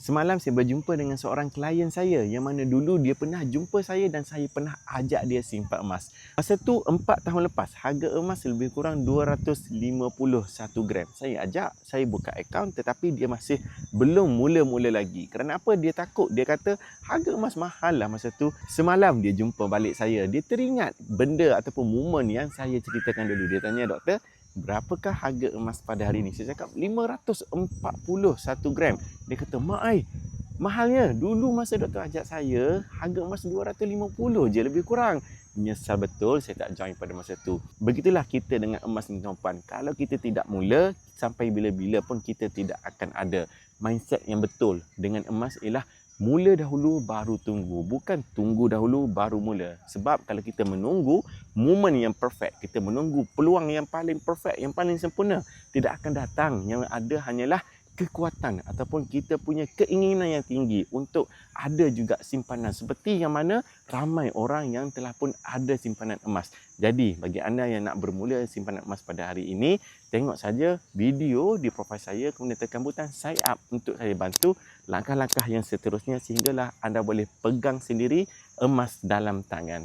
Semalam saya berjumpa dengan seorang klien saya yang mana dulu dia pernah jumpa saya dan saya pernah ajak dia simpan emas. Masa tu 4 tahun lepas, harga emas lebih kurang 251 gram. Saya ajak, saya buka akaun tetapi dia masih belum mula-mula lagi. Kerana apa? Dia takut. Dia kata harga emas mahal lah masa tu. Semalam dia jumpa balik saya. Dia teringat benda ataupun momen yang saya ceritakan dulu. Dia tanya, "Doktor, berapakah harga emas pada hari ini?" Saya cakap 541 gram. Dia kata, "Mak ai, mahalnya. Dulu masa doktor ajak saya, harga emas 250 je lebih kurang." Menyesal betul saya tak join pada masa tu. Begitulah kita dengan emas ni tuan-puan. Kalau kita tidak mula, sampai bila-bila pun kita tidak akan ada mindset yang betul. Dengan emas ialah mula dahulu baru tunggu. Bukan tunggu dahulu baru mula. Sebab kalau kita menunggu momen yang perfect, kita menunggu peluang yang paling perfect, yang paling sempurna, tidak akan datang. Yang ada hanyalah kekuatan ataupun kita punya keinginan yang tinggi untuk ada juga simpanan. Seperti yang mana ramai orang yang telah pun ada simpanan emas. Jadi bagi anda yang nak bermula simpanan emas pada hari ini, tengok saja video di profil saya, kemudian tekan butang sign up untuk saya bantu langkah-langkah yang seterusnya sehinggalah anda boleh pegang sendiri emas dalam tangan.